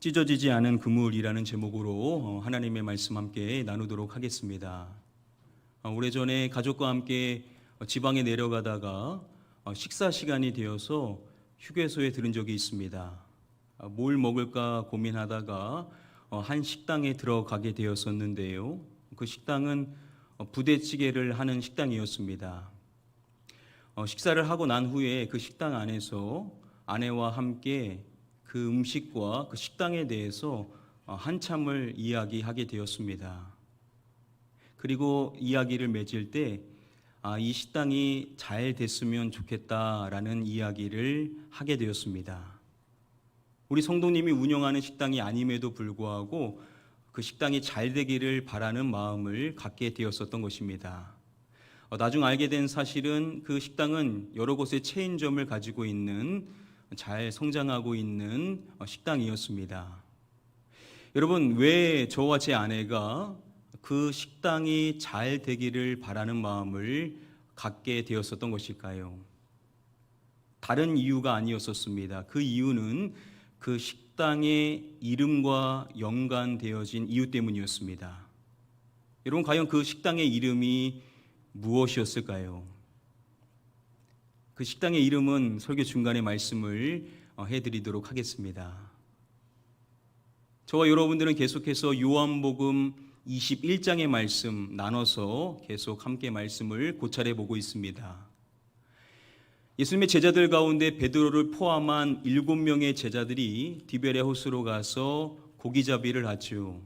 찢어지지 않은 그물이라는 제목으로 하나님의 말씀 함께 나누도록 하겠습니다. 오래전에 가족과 함께 지방에 내려가다가 식사 시간이 되어서 휴게소에 들은 적이 있습니다. 뭘 먹을까 고민하다가 한 식당에 들어가게 되었었는데요. 그 식당은 부대찌개를 하는 식당이었습니다. 식사를 하고 난 후에 그 식당 안에서 아내와 함께 그 음식과 그 식당에 대해서 한참을 이야기하게 되었습니다. 그리고 이야기를 맺을 때 이 식당이 잘 됐으면 좋겠다라는 이야기를 하게 되었습니다. 우리 성도님이 운영하는 식당이 아님에도 불구하고 그 식당이 잘 되기를 바라는 마음을 갖게 되었었던 것입니다. 나중 알게 된 사실은 그 식당은 여러 곳의 체인점을 가지고 있는 잘 성장하고 있는 식당이었습니다. 여러분, 왜 저와 제 아내가 그 식당이 잘 되기를 바라는 마음을 갖게 되었었던 것일까요? 다른 이유가 아니었었습니다. 그 이유는 그 식당의 이름과 연관되어진 이유 때문이었습니다. 여러분, 과연 그 식당의 이름이 무엇이었을까요? 그 식당의 이름은 설교 중간에 말씀을 해드리도록 하겠습니다. 저와 여러분들은 계속해서 요한복음 21장의 말씀 나눠서 계속 함께 말씀을 고찰해 보고 있습니다. 예수님의 제자들 가운데 베드로를 포함한 7명의 제자들이 디베레 호수로 가서 고기잡이를 하죠.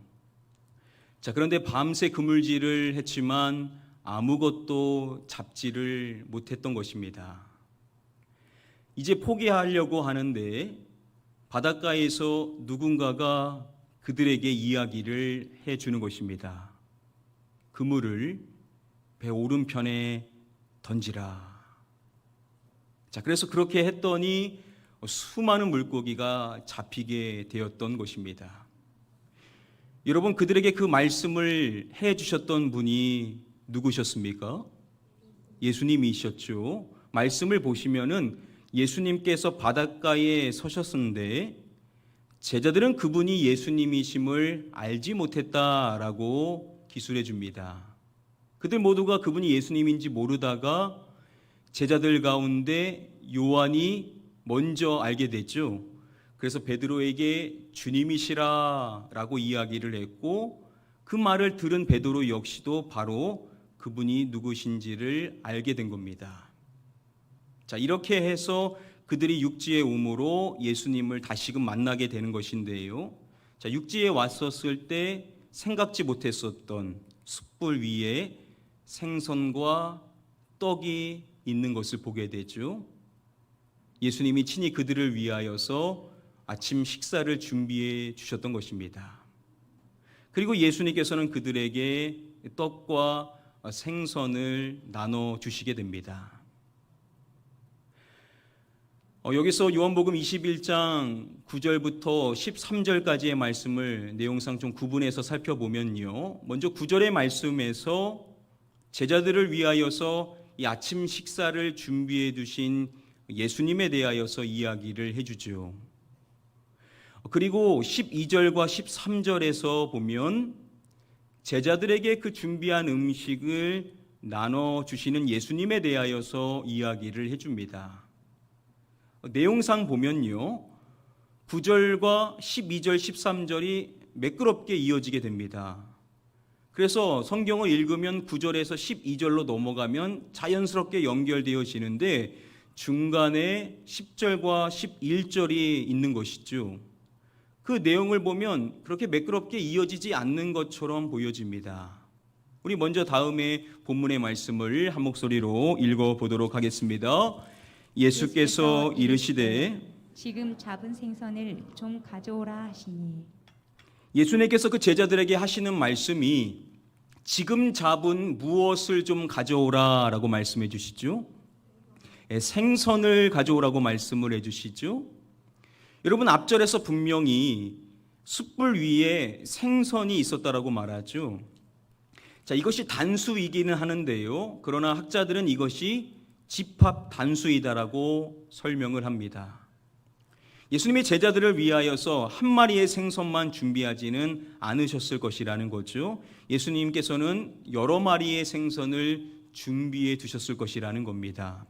그런데 밤새 그물질을 했지만 아무것도 잡지를 못했던 것입니다. 이제 포기하려고 하는데 바닷가에서 누군가가 그들에게 이야기를 해주는 것입니다. 그물을 배 오른편에 던지라. 그래서 그렇게 했더니 수많은 물고기가 잡히게 되었던 것입니다. 여러분, 그들에게 그 말씀을 해주셨던 분이 누구셨습니까? 예수님이셨죠. 말씀을 보시면은 예수님께서 바닷가에 서셨는데 제자들은 그분이 예수님이심을 알지 못했다라고 기술해 줍니다. 그들 모두가 그분이 예수님인지 모르다가 제자들 가운데 요한이 먼저 알게 됐죠. 그래서 베드로에게 주님이시라라고 이야기를 했고 그 말을 들은 베드로 역시도 바로 그분이 누구신지를 알게 된 겁니다. 이렇게 해서 그들이 육지에 오므로 예수님을 다시금 만나게 되는 것인데요. 육지에 왔었을 때 생각지 못했었던 숯불 위에 생선과 떡이 있는 것을 보게 되죠. 예수님이 친히 그들을 위하여서 아침 식사를 준비해 주셨던 것입니다. 그리고 예수님께서는 그들에게 떡과 생선을 나눠 주시게 됩니다. 여기서 요한복음 21장 9절부터 13절까지의 말씀을 내용상 좀 구분해서 살펴보면요. 먼저 9절의 말씀에서 제자들을 위하여서 이 아침 식사를 준비해 두신 예수님에 대하여서 이야기를 해주죠. 그리고 12절과 13절에서 보면 제자들에게 그 준비한 음식을 나눠주시는 예수님에 대하여서 이야기를 해줍니다. 내용상 보면요, 9절과 12절, 13절이 매끄럽게 이어지게 됩니다. 그래서 성경을 읽으면 9절에서 12절로 넘어가면 자연스럽게 연결되어지는데 중간에 10절과 11절이 있는 것이죠. 그 내용을 보면 그렇게 매끄럽게 이어지지 않는 것처럼 보여집니다. 우리 먼저 다음에 본문의 말씀을 한 목소리로 읽어보도록 하겠습니다. 예수께서 이르시되 지금 잡은 생선을 좀 가져오라 하시니. 예수님께서 그 제자들에게 하시는 말씀이 지금 잡은 무엇을 좀 가져오라 라고 말씀해 주시죠. 생선을 가져오라고 말씀을 해 주시죠. 여러분, 앞절에서 분명히 숯불 위에 생선이 있었다라고 말하죠. 이것이 단수이기는 하는데요, 그러나 학자들은 이것이 집합 단수이다라고 설명을 합니다. 예수님이 제자들을 위하여서 한 마리의 생선만 준비하지는 않으셨을 것이라는 거죠. 예수님께서는 여러 마리의 생선을 준비해 두셨을 것이라는 겁니다.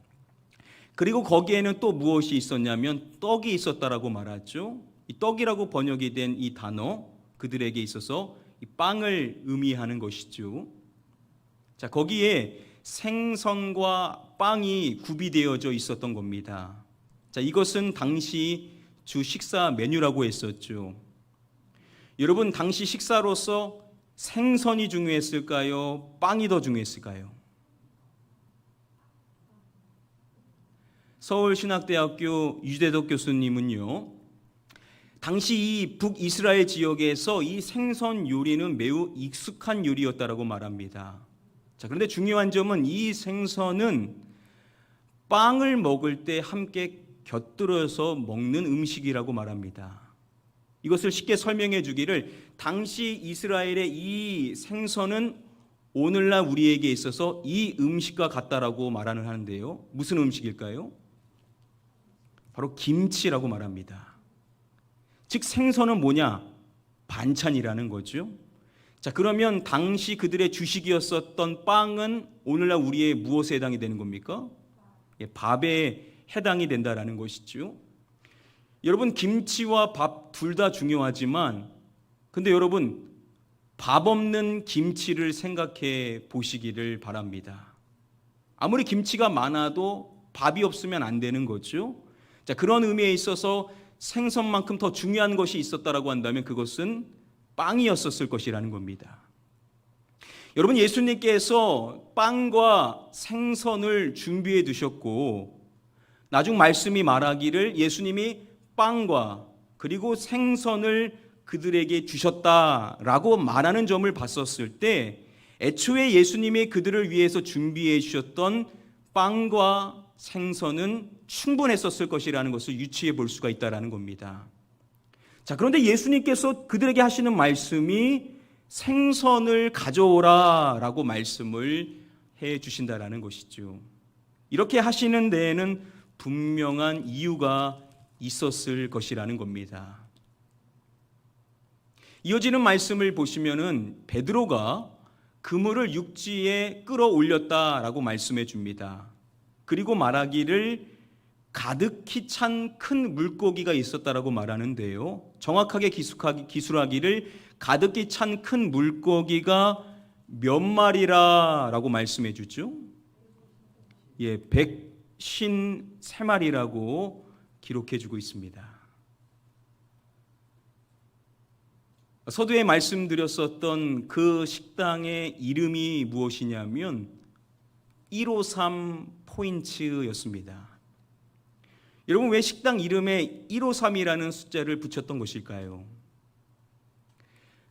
그리고 거기에는 또 무엇이 있었냐면 떡이 있었다라고 말하죠. 이 떡이라고 번역이 된 이 단어, 그들에게 있어서 이 빵을 의미하는 것이죠. 자, 거기에 생선과 빵이 구비되어져 있었던 겁니다. 자, 이것은 당시 주 식사 메뉴라고 했었죠. 여러분, 당시 식사로서 생선이 중요했을까요? 빵이 더 중요했을까요? 서울신학대학교 유재덕 교수님은요, 당시 이 북이스라엘 지역에서 이 생선 요리는 매우 익숙한 요리였다라고 말합니다. 자, 그런데 중요한 점은 이 생선은 빵을 먹을 때 함께 곁들여서 먹는 음식이라고 말합니다. 이것을 쉽게 설명해 주기를, 당시 이스라엘의 이 생선은 오늘날 우리에게 있어서 이 음식과 같다라고 말하는 하는데요. 무슨 음식일까요? 바로 김치라고 말합니다. 즉 생선은 뭐냐? 반찬이라는 거죠. 자, 그러면 당시 그들의 주식이었었던 빵은 오늘날 우리의 무엇에 해당이 되는 겁니까? 밥에 해당이 된다라는 것이죠. 여러분, 김치와 밥 둘 다 중요하지만, 근데 여러분, 밥 없는 김치를 생각해 보시기를 바랍니다. 아무리 김치가 많아도 밥이 없으면 안 되는 거죠. 자, 그런 의미에 있어서 생선만큼 더 중요한 것이 있었다라고 한다면 그것은 빵이었었을 것이라는 겁니다. 여러분, 예수님께서 빵과 생선을 준비해 두셨고, 나중 말씀이 말하기를 예수님이 빵과 그리고 생선을 그들에게 주셨다라고 말하는 점을 봤었을 때, 애초에 예수님이 그들을 위해서 준비해 주셨던 빵과 생선은 충분했었을 것이라는 것을 유추해 볼 수가 있다는 겁니다. 자, 그런데 예수님께서 그들에게 하시는 말씀이 생선을 가져오라 라고 말씀을 해 주신다라는 것이죠. 이렇게 하시는 데에는 분명한 이유가 있었을 것이라는 겁니다. 이어지는 말씀을 보시면은 베드로가 그물을 육지에 끌어올렸다라고 말씀해 줍니다. 그리고 말하기를 가득히 찬 큰 물고기가 있었다라고 말하는데요. 정확하게 기술하기를 가득히 찬 큰 물고기가 몇 마리라라고 말씀해 주죠. 153마리라고 기록해 주고 있습니다. 서두에 말씀드렸었던 그 식당의 이름이 무엇이냐면 153 포인트였습니다. 여러분, 왜 식당 이름에 153이라는 숫자를 붙였던 것일까요?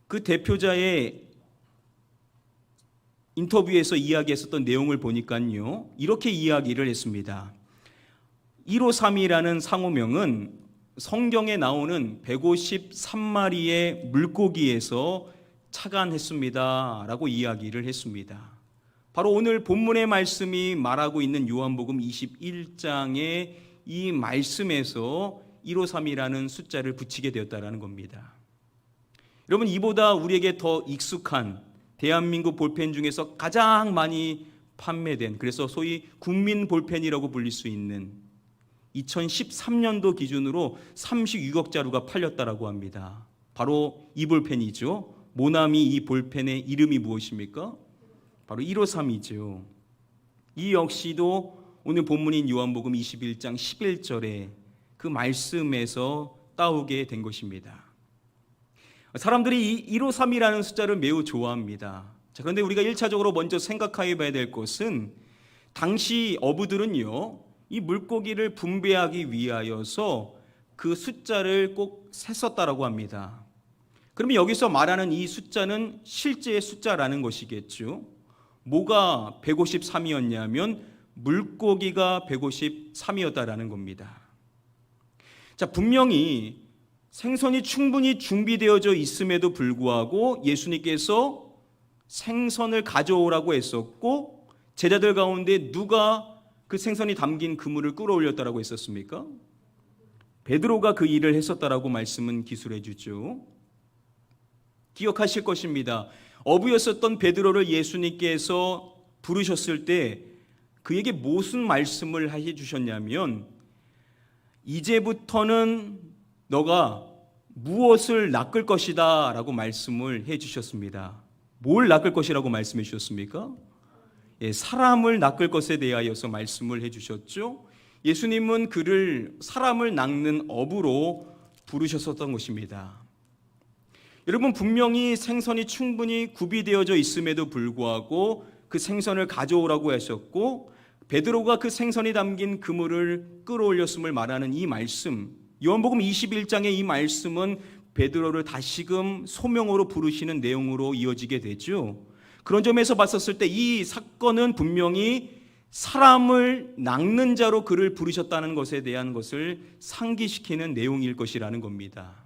그 대표자의 인터뷰에서 이야기했었던 내용을 보니까요, 이렇게 이야기를 했습니다. 153이라는 상호명은 성경에 나오는 153마리의 물고기에서 착안했습니다 라고 이야기를 했습니다. 바로 오늘 본문의 말씀이 말하고 있는 요한복음 21장의 이 말씀에서 153이라는 숫자를 붙이게 되었다는 겁니다. 여러분, 이보다 우리에게 더 익숙한 대한민국 볼펜 중에서 가장 많이 판매된, 그래서 소위 국민 볼펜이라고 불릴 수 있는 2013년도 기준으로 36억 자루가 팔렸다라고 합니다. 바로 이 볼펜이죠. 모나미 이 볼펜의 이름이 무엇입니까? 바로 153이죠. 이 역시도 오늘 본문인 요한복음 21장 11절에 그 말씀에서 따오게 된 것입니다. 사람들이 이 153이라는 숫자를 매우 좋아합니다. 자, 그런데 우리가 1차적으로 먼저 생각해 봐야 될 것은, 당시 어부들은요, 이 물고기를 분배하기 위하여서 그 숫자를 꼭 셌었다라고 합니다. 그러면 여기서 말하는 이 숫자는 실제의 숫자라는 것이겠죠. 뭐가 153이었냐면 물고기가 153이었다라는 겁니다. 자, 분명히 생선이 충분히 준비되어져 있음에도 불구하고 예수님께서 생선을 가져오라고 했었고, 제자들 가운데 누가 그 생선이 담긴 그물을 끌어올렸다라고 했었습니까? 베드로가 그 일을 했었다라고 말씀은 기술해 주죠. 기억하실 것입니다. 어부였었던 베드로를 예수님께서 부르셨을 때 그에게 무슨 말씀을 해 주셨냐면, 이제부터는 너가 무엇을 낚을 것이다 라고 말씀을 해 주셨습니다. 뭘 낚을 것이라고 말씀해 주셨습니까? 사람을 낚을 것에 대하여서 말씀을 해 주셨죠. 예수님은 그를 사람을 낚는 어부로 부르셨었던 것입니다. 여러분, 분명히 생선이 충분히 구비되어져 있음에도 불구하고 그 생선을 가져오라고 하셨고, 베드로가 그 생선이 담긴 그물을 끌어올렸음을 말하는 이 말씀, 요한복음 21장의 이 말씀은 베드로를 다시금 소명으로 부르시는 내용으로 이어지게 되죠. 그런 점에서 봤었을 때 이 사건은 분명히 사람을 낚는 자로 그를 부르셨다는 것에 대한 것을 상기시키는 내용일 것이라는 겁니다.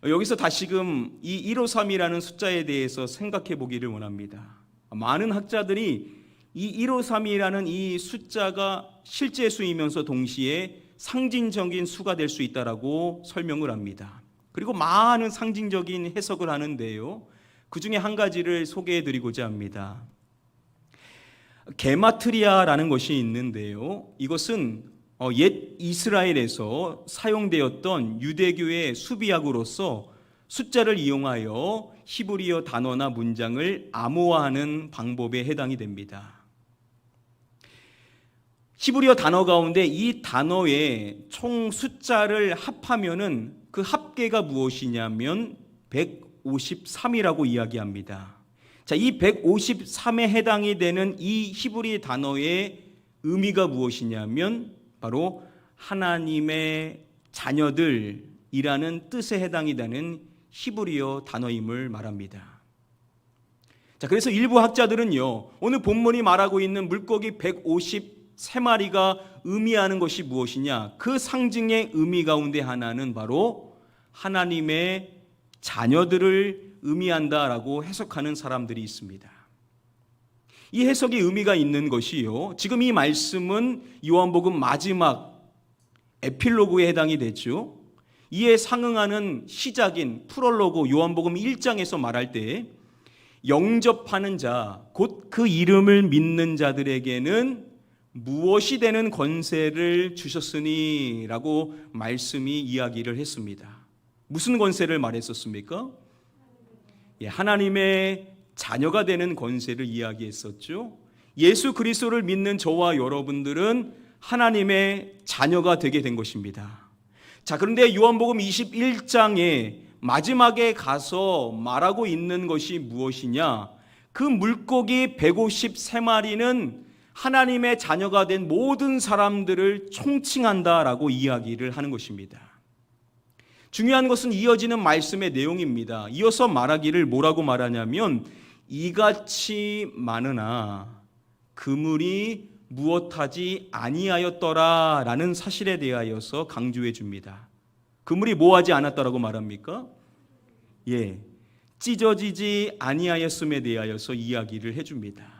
여기서 다시금 이 153이라는 숫자에 대해서 생각해 보기를 원합니다. 많은 학자들이 이 153이라는 이 숫자가 실제 수이면서 동시에 상징적인 수가 될 수 있다라고 설명을 합니다. 그리고 많은 상징적인 해석을 하는데요, 그 중에 한 가지를 소개해 드리고자 합니다. 게마트리아라는 것이 있는데요, 이것은 옛 이스라엘에서 사용되었던 유대교의 수비약으로서 숫자를 이용하여 히브리어 단어나 문장을 암호화하는 방법에 해당이 됩니다. 히브리어 단어 가운데 이 단어의 총 숫자를 합하면은 그 합계가 무엇이냐면 153이라고 이야기합니다. 자, 이 153에 해당이 되는 이 히브리 단어의 의미가 무엇이냐면 바로 하나님의 자녀들이라는 뜻에 해당이 되는 히브리어 단어임을 말합니다. 자, 그래서 일부 학자들은요, 오늘 본문이 말하고 있는 물고기 153마리가 의미하는 것이 무엇이냐, 그 상징의 의미 가운데 하나는 바로 하나님의 자녀들을 의미한다라고 해석하는 사람들이 있습니다. 이 해석의 의미가 있는 것이요, 지금 이 말씀은 요한복음 마지막 에필로그에 해당이 되죠. 이에 상응하는 시작인 프롤로그 요한복음 1장에서 말할 때 영접하는 자, 곧 그 이름을 믿는 자들에게는 무엇이 되는 권세를 주셨으니 라고 말씀이 이야기를 했습니다. 무슨 권세를 말했었습니까? 하나님의 자녀가 되는 권세를 이야기했었죠. 예수 그리스도를 믿는 저와 여러분들은 하나님의 자녀가 되게 된 것입니다. 자, 그런데 요한복음 21장에 마지막에 가서 말하고 있는 것이 무엇이냐? 그 물고기 153마리는 하나님의 자녀가 된 모든 사람들을 총칭한다라고 이야기를 하는 것입니다. 중요한 것은 이어지는 말씀의 내용입니다. 이어서 말하기를 뭐라고 말하냐면, 이같이 많으나 그물이 무엇하지 아니하였더라 라는 사실에 대하여서 강조해 줍니다. 그물이 뭐하지 않았다라고 말합니까? 찢어지지 아니하였음에 대하여서 이야기를 해줍니다.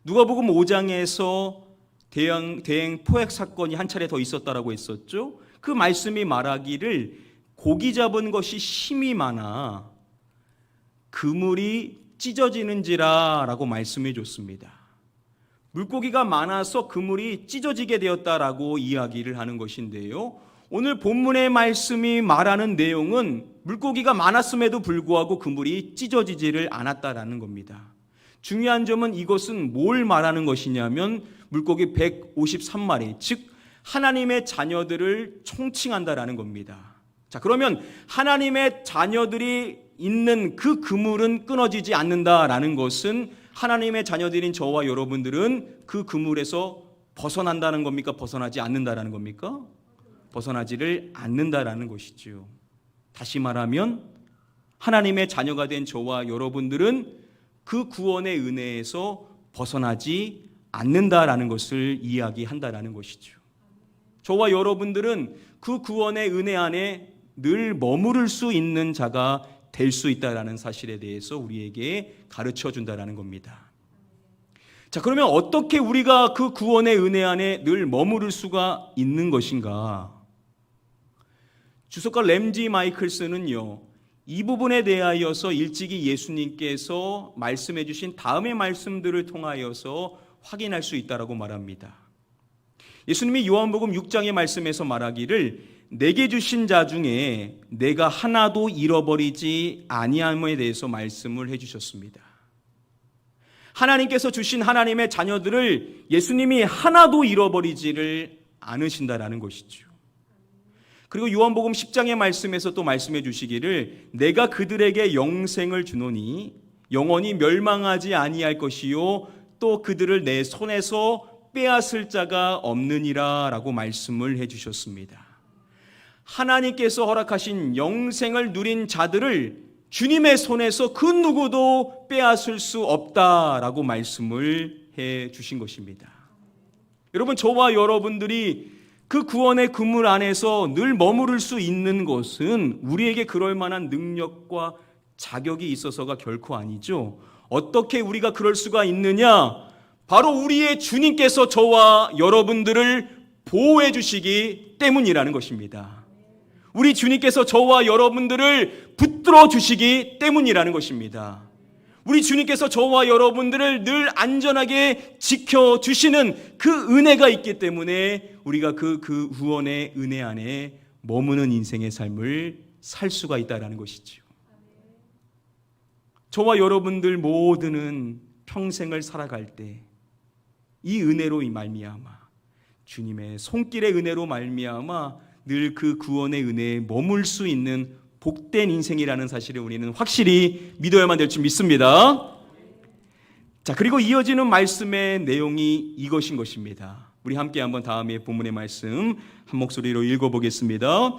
누가복음 5장에서 대행 포획 사건이 한 차례 더 있었다라고 했었죠. 그 말씀이 말하기를 고기 잡은 것이 힘이 많아 그물이 찢어지는지라 라고 말씀해 줬습니다. 물고기가 많아서 그물이 찢어지게 되었다라고 이야기를 하는 것인데요, 오늘 본문의 말씀이 말하는 내용은 물고기가 많았음에도 불구하고 그물이 찢어지지를 않았다라는 겁니다. 중요한 점은 이것은 뭘 말하는 것이냐면 물고기 153마리, 즉 하나님의 자녀들을 총칭한다라는 겁니다. 자, 그러면 하나님의 자녀들이 있는 그 그물은 끊어지지 않는다라는 것은 하나님의 자녀들인 저와 여러분들은 그 그물에서 벗어난다는 겁니까? 벗어나지 않는다라는 겁니까? 벗어나지를 않는다라는 것이죠. 다시 말하면 하나님의 자녀가 된 저와 여러분들은 그 구원의 은혜에서 벗어나지 않는다라는 것을 이야기한다라는 것이죠. 저와 여러분들은 그 구원의 은혜 안에 늘 머무를 수 있는 자가 될 수 있다라는 사실에 대해서 우리에게 가르쳐 준다라는 겁니다. 자, 그러면 어떻게 우리가 그 구원의 은혜 안에 늘 머무를 수가 있는 것인가? 주석가 램지 마이클슨은요, 이 부분에 대하여서 일찍이 예수님께서 말씀해 주신 다음의 말씀들을 통하여서 확인할 수 있다라고 말합니다. 예수님이 요한복음 6장의 말씀에서 말하기를 내게 주신 자 중에 내가 하나도 잃어버리지 아니함에 대해서 말씀을 해 주셨습니다. 하나님께서 주신 하나님의 자녀들을 예수님이 하나도 잃어버리지를 않으신다라는 것이죠. 그리고 요한복음 10장의 말씀에서 또 말씀해 주시기를 내가 그들에게 영생을 주노니 영원히 멸망하지 아니할 것이요 또 그들을 내 손에서 빼앗을 자가 없느니라 라고 말씀을 해 주셨습니다. 하나님께서 허락하신 영생을 누린 자들을 주님의 손에서 그 누구도 빼앗을 수 없다라고 말씀을 해 주신 것입니다. 여러분, 저와 여러분들이 그 구원의 그물 안에서 늘 머무를 수 있는 것은 우리에게 그럴 만한 능력과 자격이 있어서가 결코 아니죠. 어떻게 우리가 그럴 수가 있느냐? 바로 우리의 주님께서 저와 여러분들을 보호해 주시기 때문이라는 것입니다. 우리 주님께서 저와 여러분들을 붙들어 주시기 때문이라는 것입니다. 우리 주님께서 저와 여러분들을 늘 안전하게 지켜주시는 그 은혜가 있기 때문에 우리가 그 구원의 은혜 안에 머무는 인생의 삶을 살 수가 있다는 것이죠. 저와 여러분들 모두는 평생을 살아갈 때 이 은혜로 말미암아 주님의 손길의 은혜로 말미암아 늘 그 구원의 은혜에 머물 수 있는 복된 인생이라는 사실을 우리는 확실히 믿어야만 될 줄 믿습니다. 자, 그리고 이어지는 말씀의 내용이 이것인 것입니다. 우리 함께 한번 다음에 본문의 말씀 한 목소리로 읽어보겠습니다.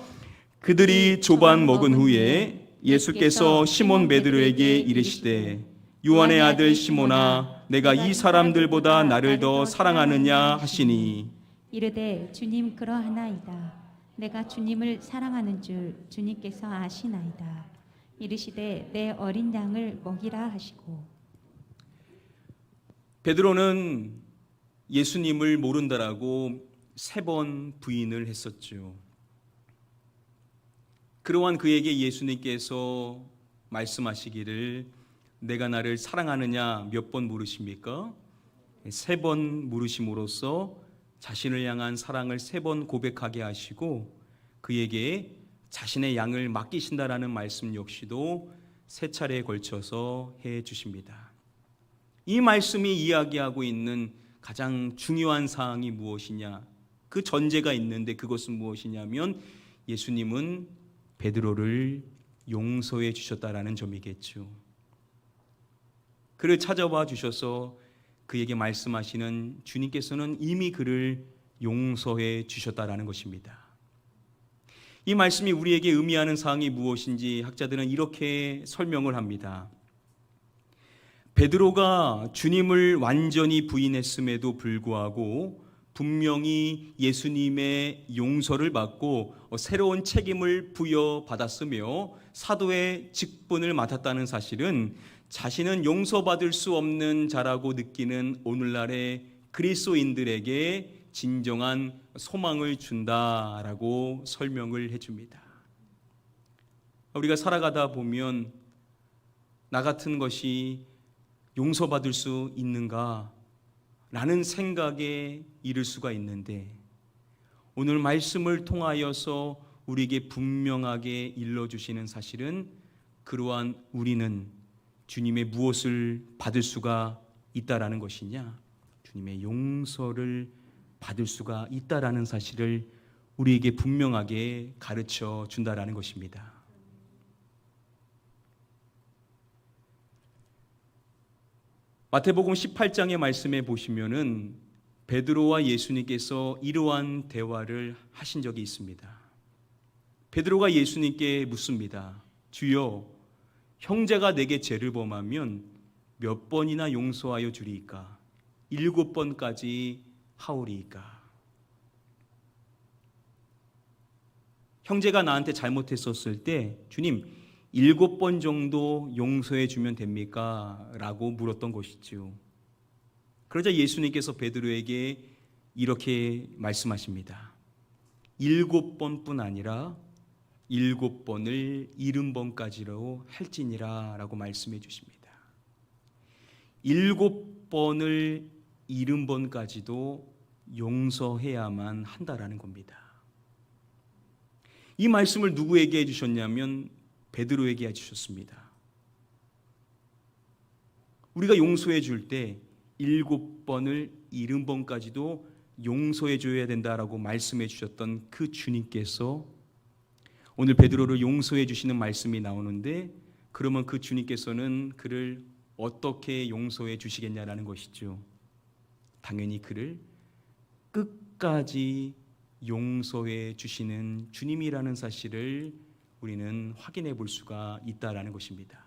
그들이 조반 먹은 후에 예수께서 시몬 베드로에게 이르시되 요한의 아들 시몬아 내가 이 사람들보다 나를 더 사랑하느냐 하시니 이르되 주님 그러하나이다. 내가 주님을 사랑하는 줄 주님께서 아시나이다. 이르시되 내 어린 양을 먹이라 하시고. 베드로는 예수님을 모른다라고 3번 부인을 했었죠. 그러한 그에게 예수님께서 말씀하시기를 내가 나를 사랑하느냐 몇 번 물으십니까? 3번 물으심으로써 자신을 향한 사랑을 3번 고백하게 하시고 그에게 자신의 양을 맡기신다라는 말씀 역시도 3차례에 걸쳐서 해 주십니다. 이 말씀이 이야기하고 있는 가장 중요한 사항이 무엇이냐? 그 전제가 있는데 그것은 무엇이냐면 예수님은 베드로를 용서해 주셨다라는 점이겠죠. 그를 찾아와 주셔서 그에게 말씀하시는 주님께서는 이미 그를 용서해 주셨다라는 것입니다. 이 말씀이 우리에게 의미하는 사항이 무엇인지 학자들은 이렇게 설명을 합니다. 베드로가 주님을 완전히 부인했음에도 불구하고 분명히 예수님의 용서를 받고 새로운 책임을 부여받았으며 사도의 직분을 맡았다는 사실은 자신은 용서받을 수 없는 자라고 느끼는 오늘날의 그리스도인들에게 진정한 소망을 준다라고 설명을 해줍니다. 우리가 살아가다 보면 나 같은 것이 용서받을 수 있는가? 라는 생각에 이를 수가 있는데 오늘 말씀을 통하여서 우리에게 분명하게 일러주시는 사실은 그러한 우리는 주님의 무엇을 받을 수가 있다라는 것이냐? 주님의 용서를 받을 수가 있다라는 사실을 우리에게 분명하게 가르쳐 준다라는 것입니다. 마태복음 18장의 말씀에 보시면은 베드로와 예수님께서 이러한 대화를 하신 적이 있습니다. 베드로가 예수님께 묻습니다. 주여, 형제가 내게 죄를 범하면 몇 번이나 용서하여 주리이까? 7번까지 하오리이까? 형제가 나한테 잘못했었을 때 주님 7번 정도 용서해 주면 됩니까? 라고 물었던 것이죠. 그러자 예수님께서 베드로에게 이렇게 말씀하십니다. 7번뿐 아니라 7번을 70번까지로 할지니라 라고 말씀해 주십니다. 7번을 70번까지도 용서해야만 한다라는 겁니다. 이 말씀을 누구에게 해주셨냐면 베드로에게 해주셨습니다. 우리가 용서해 줄 때 7번을 70번까지도 용서해 줘야 된다라고 말씀해 주셨던 그 주님께서 오늘 베드로를 용서해 주시는 말씀이 나오는데, 그러면 그 주님께서는 그를 어떻게 용서해 주시겠냐라는 것이죠. 당연히 그를 끝까지 용서해 주시는 주님이라는 사실을 우리는 확인해 볼 수가 있다라는 것입니다.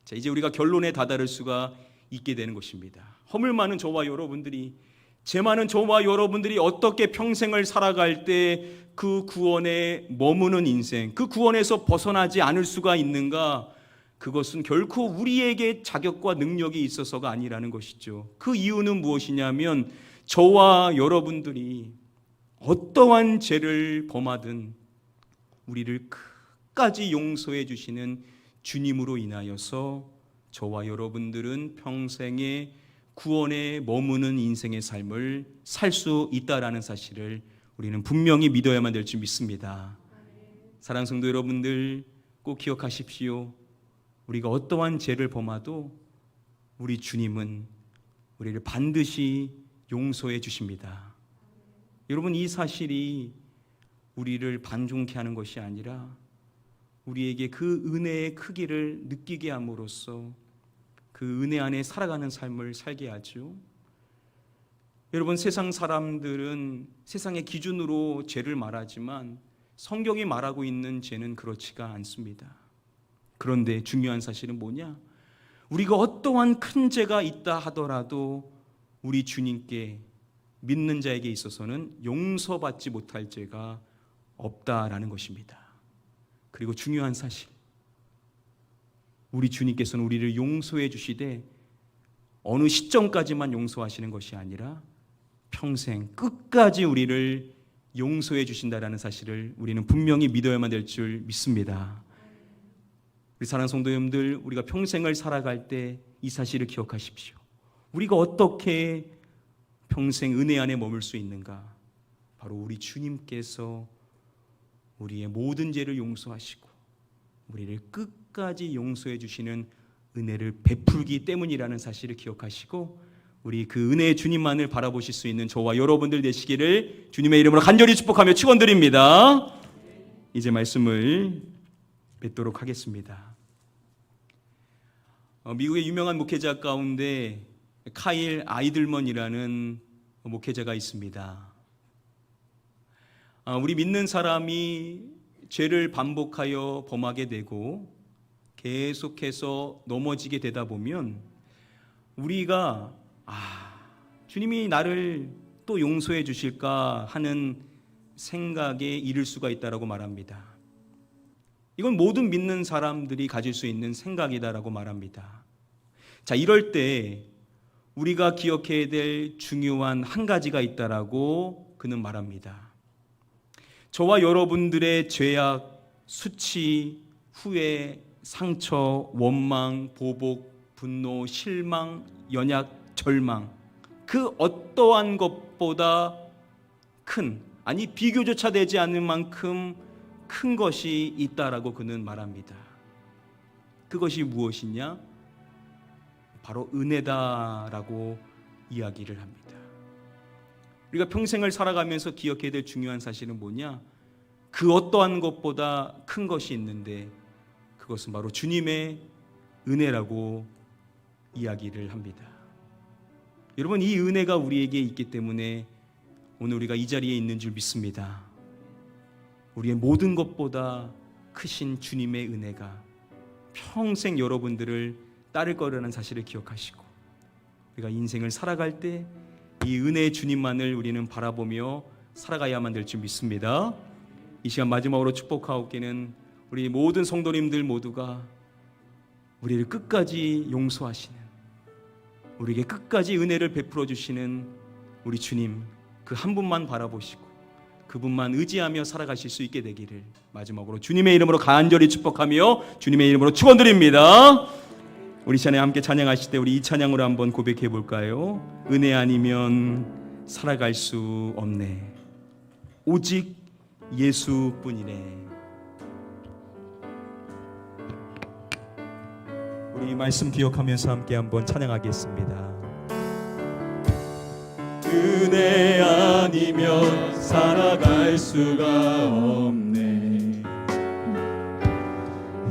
자, 이제 우리가 결론에 다다를 수가 있게 되는 것입니다. 허물 많은 저와 여러분들이, 죄 많은 저와 여러분들이 어떻게 평생을 살아갈 때 그 구원에 머무는 인생, 그 구원에서 벗어나지 않을 수가 있는가? 그것은 결코 우리에게 자격과 능력이 있어서가 아니라는 것이죠. 그 이유는 무엇이냐면 저와 여러분들이 어떠한 죄를 범하든 우리를 끝까지 용서해 주시는 주님으로 인하여서 저와 여러분들은 평생의 구원에 머무는 인생의 삶을 살 수 있다라는 사실을 우리는 분명히 믿어야만 될 줄 믿습니다. 사랑하는 성도 여러분들, 꼭 기억하십시오. 우리가 어떠한 죄를 범하도 우리 주님은 우리를 반드시 용서해 주십니다. 여러분, 이 사실이 우리를 반종케 하는 것이 아니라 우리에게 그 은혜의 크기를 느끼게 함으로써 그 은혜 안에 살아가는 삶을 살게 하죠. 여러분, 세상 사람들은 세상의 기준으로 죄를 말하지만 성경이 말하고 있는 죄는 그렇지가 않습니다. 그런데 중요한 사실은 뭐냐? 우리가 어떠한 큰 죄가 있다 하더라도 우리 주님께 믿는 자에게 있어서는 용서받지 못할 죄가 없다라는 것입니다. 그리고 중요한 사실, 우리 주님께서는 우리를 용서해 주시되 어느 시점까지만 용서하시는 것이 아니라 평생 끝까지 우리를 용서해 주신다라는 사실을 우리는 분명히 믿어야만 될 줄 믿습니다. 우리 사랑하는 성도 여러분들, 우리가 평생을 살아갈 때 이 사실을 기억하십시오. 우리가 어떻게 평생 은혜 안에 머물 수 있는가? 바로 우리 주님께서 우리의 모든 죄를 용서하시고 우리를 끝까지 용서해 주시는 은혜를 베풀기 때문이라는 사실을 기억하시고 우리 그 은혜의 주님만을 바라보실 수 있는 저와 여러분들 되시기를 주님의 이름으로 간절히 축복하며 축원드립니다. 이제 말씀을 맺도록 하겠습니다. 미국의 유명한 목회자 가운데 카일 아이들먼이라는 목회자가 있습니다. 우리 믿는 사람이 죄를 반복하여 범하게 되고 계속해서 넘어지게 되다 보면 우리가 주님이 나를 또 용서해 주실까 하는 생각에 이를 수가 있다라고 말합니다. 이건 모든 믿는 사람들이 가질 수 있는 생각이다라고 말합니다. 자, 이럴 때 우리가 기억해야 될 중요한 한 가지가 있다라고 그는 말합니다. 저와 여러분들의 죄악, 수치, 후회, 상처, 원망, 보복, 분노, 실망, 연약, 절망, 그 어떠한 것보다 큰, 아니 비교조차 되지 않는 만큼 큰 것이 있다라고 그는 말합니다. 그것이 무엇이냐? 바로 은혜다라고 이야기를 합니다. 우리가 평생을 살아가면서 기억해야 될 중요한 사실은 뭐냐? 그 어떠한 것보다 큰 것이 있는데 그것은 바로 주님의 은혜라고 이야기를 합니다. 여러분, 이 은혜가 우리에게 있기 때문에 오늘 우리가 이 자리에 있는 줄 믿습니다. 우리의 모든 것보다 크신 주님의 은혜가 평생 여러분들을 따를 거라는 사실을 기억하시고 우리가 인생을 살아갈 때 이 은혜의 주님만을 우리는 바라보며 살아가야만 될 줄 믿습니다. 이 시간 마지막으로 축복하옵기는 우리 모든 성도님들 모두가 우리를 끝까지 용서하시는 우리에게 끝까지 은혜를 베풀어 주시는 우리 주님, 그 한 분만 바라보시고 그분만 의지하며 살아가실 수 있게 되기를 마지막으로 주님의 이름으로 간절히 축복하며 주님의 이름으로 축원드립니다. 우리 찬양 함께 찬양하실 때 우리 이 찬양으로 한번 고백해 볼까요? 은혜 아니면 살아갈 수 없네, 오직 예수뿐이네. 우리 말씀 기억하면서 함께 한번 찬양하겠습니다. 은혜 아니면 살아갈 수가 없네.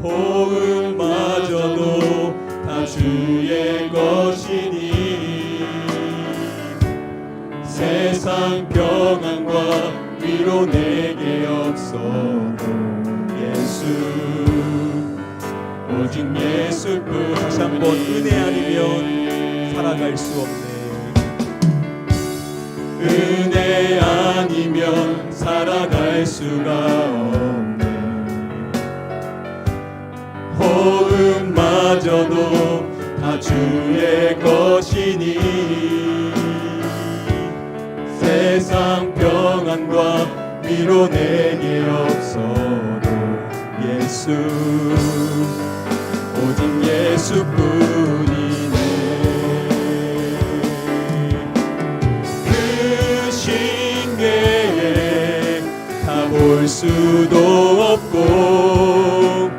호흡마저도 다 주의 것이니 세상 평안과 위로 내게 없어도 예수, 오직 예수뿐. 다시 한번 은혜 아니면 살아갈 수 없네. 은혜 아니면 살아갈 수가 없네. 호흡마저도 다 주의 것이니 세상 평안과 위로 내게 없어도 예수, 오직 예수뿐이네. 그 신계에 다 볼 수도 없고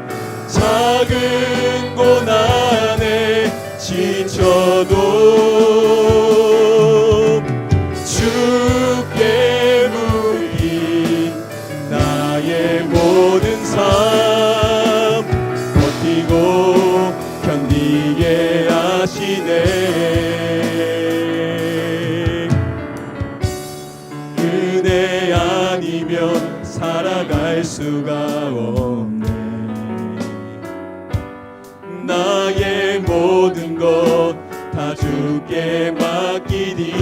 작은 고난에 지쳐도 주께 묶인 나의 모든 삶 버티고 견디게 하시네. 은혜 아니면 살아갈 수가 없네. 나의 모든 것 다 주께 맡기니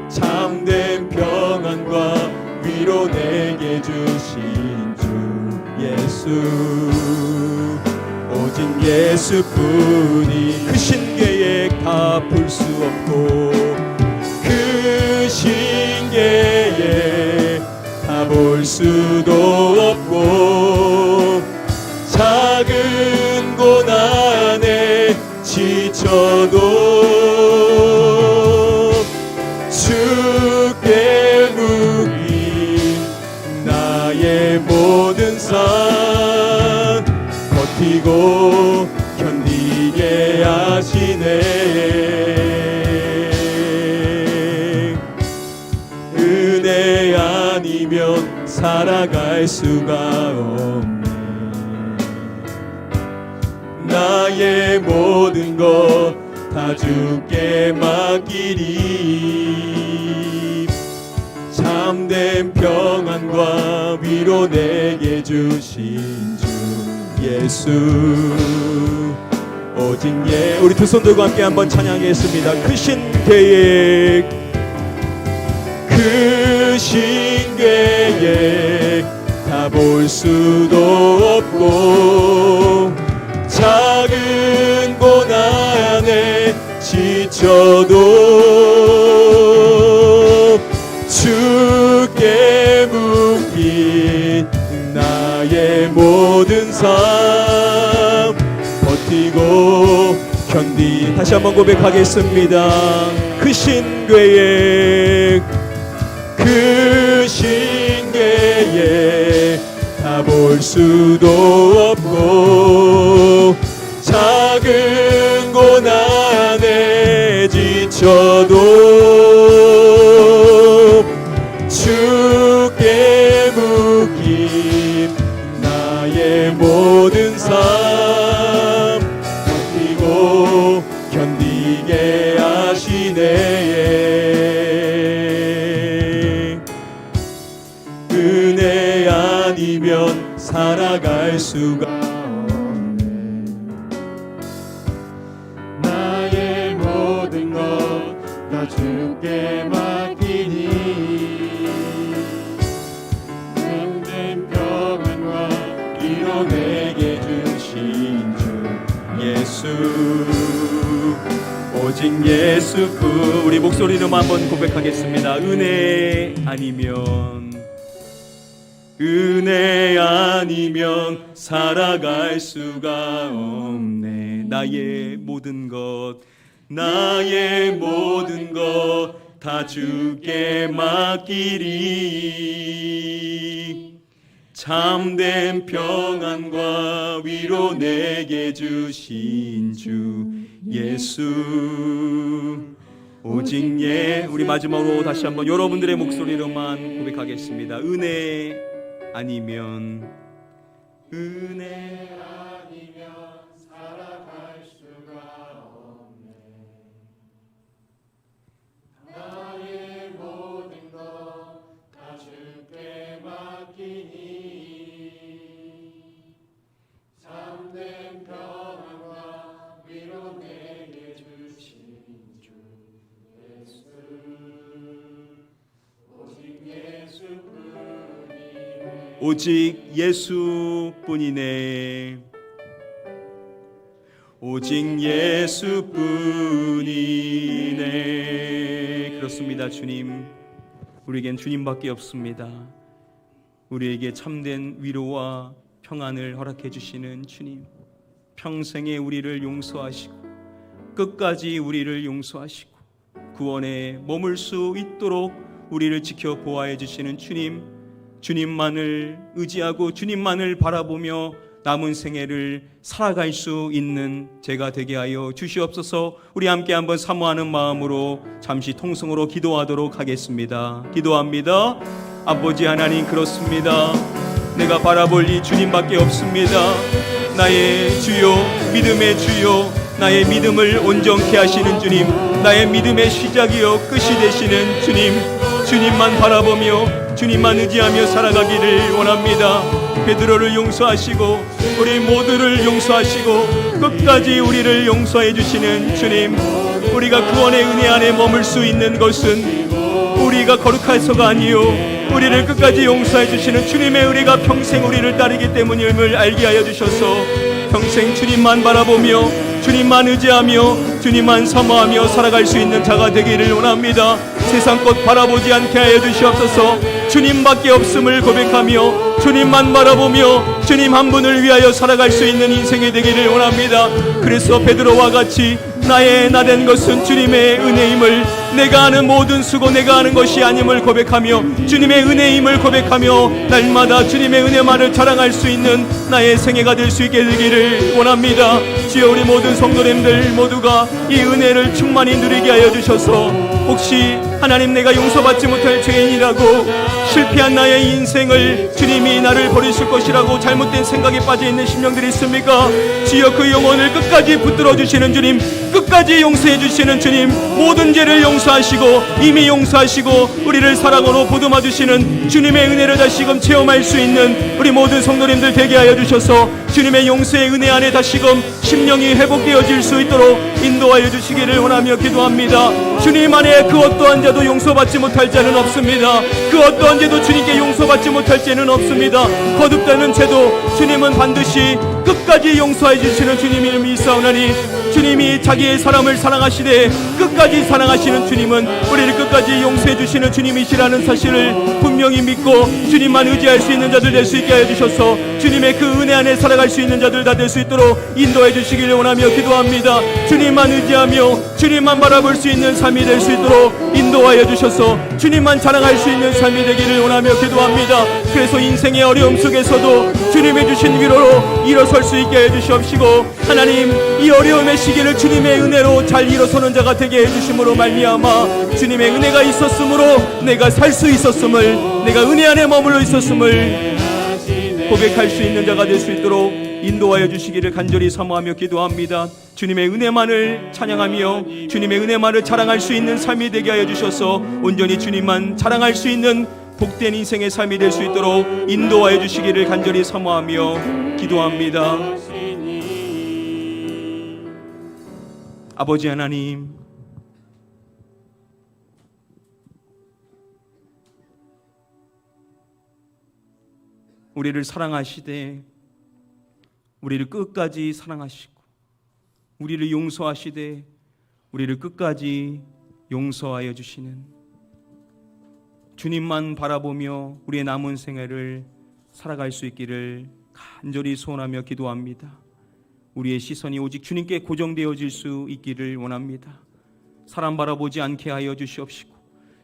참된 평안과 위로 내게 주신 주 예수, 오직 예수뿐이. 그 신계획 다 풀 수 없고 그 신계획 다 볼 수도 없고 작은 고난에 지쳐도 주께 묶인 나의 모든 삶 버티고 견디게 하시네. 은혜 아니면 살아갈 수가 없네. 나의 모든 것 다 주께 맡기리 참된 평안과 위로 내게 주신 주 예수, 오직 우리 두 손 들고 함께 한번 찬양하겠습니다. 크신 계획, 크신 계획 다 볼 수도 없고 작은 고난에 지쳐도 주께 묶인 나의 모든 삶 버티고 견디. 다시 한번 고백하겠습니다. 크신 계획, 크신 계획 다 볼 수도 없고 작은 고난에 지쳐도 주께 묶인 나의 모든 삶 버티고 견디게 하시네. 은혜 아니면 살아갈 수가 없네. 나의 모든 것 다 주께 맡기니 참된 평안과 위로 내게 주신 주 예수, 오직 예수뿐. 우리 목소리로 한번 고백하겠습니다. 은혜 아니면 살아갈 수가 없네. 나의 모든 것 다 주께 맡기리. 참된 평안과 위로 내게 주신 주 예수. 오직 우리 마지막으로 다시 한번 여러분들의 목소리로만 고백하겠습니다. 은혜 아니면 살아갈 수가 없네. 나의 모든 것 다 주께 맡기니. 참된 평안과 위로 내게 주신 주 예수. 오직 예수뿐이네. 오직 예수뿐이네. 그렇습니다. 주님, 우리에겐 주님밖에 없습니다. 우리에게 참된 위로와 평안을 허락해 주시는 주님, 평생에 우리를 용서하시고 끝까지 우리를 용서하시고 구원에 머물 수 있도록 우리를 지켜 보호해 주시는 주님, 주님만을 의지하고 주님만을 바라보며 남은 생애를 살아갈 수 있는 제가 되게 하여 주시옵소서. 우리 함께 한번 사모하는 마음으로 잠시 통성으로 기도하도록 하겠습니다. 기도합니다. 아버지 하나님, 그렇습니다. 내가 바라볼 이 주님밖에 없습니다. 나의 주요, 믿음의 주요, 나의 믿음을 온전케 하시는 주님, 나의 믿음의 시작이요 끝이 되시는 주님, 주님만 바라보며 주님만 의지하며 살아가기를 원합니다. 베드로를 용서하시고 우리 모두를 용서하시고 끝까지 우리를 용서해 주시는 주님, 우리가 구원의 은혜 안에 머물 수 있는 것은 우리가 거룩해서가 아니요 우리를 끝까지 용서해 주시는 주님의 은혜가 평생 우리를 따르기 때문임을 알게 하여 주셔서 평생 주님만 바라보며 주님만 의지하며 주님만 사모하며 살아갈 수 있는 자가 되기를 원합니다. 세상 것 바라보지 않게 하여 주시옵소서. 주님밖에 없음을 고백하며 주님만 바라보며 주님 한 분을 위하여 살아갈 수 있는 인생이 되기를 원합니다. 그래서 베드로와 같이 나의 나된 것은 주님의 은혜임을, 내가 하는 모든 수고 내가 하는 것이 아님을 고백하며 주님의 은혜임을 고백하며 날마다 주님의 은혜만을 자랑할 수 있는 나의 생애가 될 수 있게 되기를 원합니다. 주여, 우리 모든 성도님들 모두가 이 은혜를 충만히 누리게 하여 주셔서 혹시 하나님, 내가 용서받지 못할 죄인이라고 실패한 나의 인생을 주님이 나를 버리실 것이라고 잘못된 생각에 빠져 있는 심령들이 있습니까? 주여, 그 영혼을 끝까지 붙들어 주시는 주님, 끝까지 용서해 주시는 주님, 모든 죄를 용서하시고 이미 용서하시고 우리를 사랑으로 보듬어 주시는 주님의 은혜를 다시금 체험할 수 있는 우리 모든 성도님들 되게 하여 주셔서 주님의 용서의 은혜 안에 다시금 심령이 회복되어질 수 있도록 인도하여 주시기를 원하며 기도합니다. 주님 안에 그 어떠한 자도 용서받지 못할 자는 없습니다. 그 어떠한 죄도 주님께 용서받지 못할 죄는 없습니다. 거듭되는 죄도 주님은 반드시 끝까지 용서해 주시는 주님을 믿사오나니, 주님이 자기의 사람을 사랑하시되 끝까지 사랑하시는 주님은 우리를 끝까지 용서해 주시는 주님이시라는 사실을 분명히 믿고 주님만 의지할 수 있는 자들 될 수 있게 하여 주셔서 주님의 그 은혜 안에 살아갈 수 있는 자들 다 될 수 있도록 인도해 주시기를 원하며 기도합니다. 주님만 의지하며 주님만 바라볼 수 있는 삶이 될 수 있도록 인도하여 주셔서 주님만 자랑할 수 있는 삶이 되기를 원하며 기도합니다. 그래서 인생의 어려움 속에서도 주님이 주신 위로로 일어설 수 있게 해주시옵시고, 하나님, 이 어려움의 시기를 주님의 은혜로 잘 일어서는 자가 되게 해주심으로 말미암아 주님의 은혜가 있었으므로 내가 살 수 있었음을, 내가 은혜 안에 머물러 있었음을 고백할 수 있는 자가 될 수 있도록 인도하여 주시기를 간절히 사모하며 기도합니다. 주님의 은혜만을 찬양하며 주님의 은혜만을 자랑할 수 있는 삶이 되게 하여 주셔서 온전히 주님만 자랑할 수 있는 복된 인생의 삶이 될 수 있도록 인도하여 주시기를 간절히 사모하며 기도합니다. 아버지 하나님, 우리를 사랑하시되 우리를 끝까지 사랑하시고 우리를 용서하시되 우리를 끝까지 용서하여 주시는 주님만 바라보며 우리의 남은 생애를 살아갈 수 있기를 간절히 소원하며 기도합니다. 우리의 시선이 오직 주님께 고정되어질 수 있기를 원합니다. 사람 바라보지 않게 하여 주시옵시고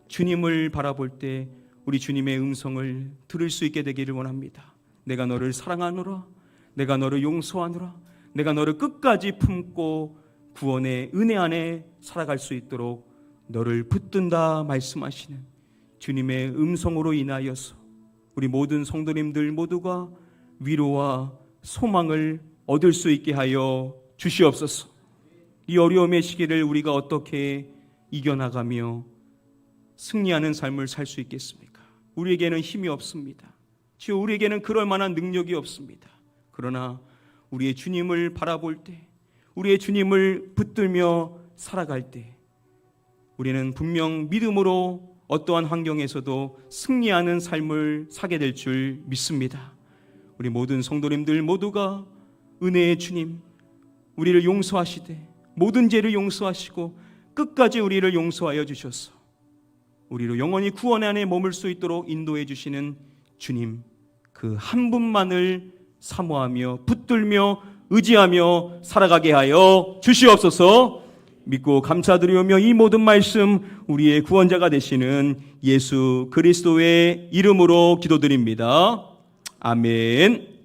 주님을 바라볼 때 우리 주님의 음성을 들을 수 있게 되기를 원합니다. 내가 너를 사랑하노라, 내가 너를 용서하노라, 내가 너를 끝까지 품고 구원의 은혜 안에 살아갈 수 있도록 너를 붙든다 말씀하시는 주님의 음성으로 인하여서 우리 모든 성도님들 모두가 위로와 소망을 얻을 수 있게 하여 주시옵소서. 이 어려움의 시기를 우리가 어떻게 이겨나가며 승리하는 삶을 살 수 있겠습니까? 우리에게는 힘이 없습니다. 주여, 우리에게는 그럴 만한 능력이 없습니다. 그러나 우리의 주님을 바라볼 때, 우리의 주님을 붙들며 살아갈 때 우리는 분명 믿음으로 어떠한 환경에서도 승리하는 삶을 사게 될 줄 믿습니다. 우리 모든 성도님들 모두가 은혜의 주님, 우리를 용서하시되 모든 죄를 용서하시고 끝까지 우리를 용서하여 주셔서 우리로 영원히 구원 안에 머물 수 있도록 인도해 주시는 주님, 그 한 분만을 사모하며 붙들며 의지하며 살아가게 하여 주시옵소서. 믿고 감사드리오며 이 모든 말씀 우리의 구원자가 되시는 예수 그리스도의 이름으로 기도드립니다. 아멘.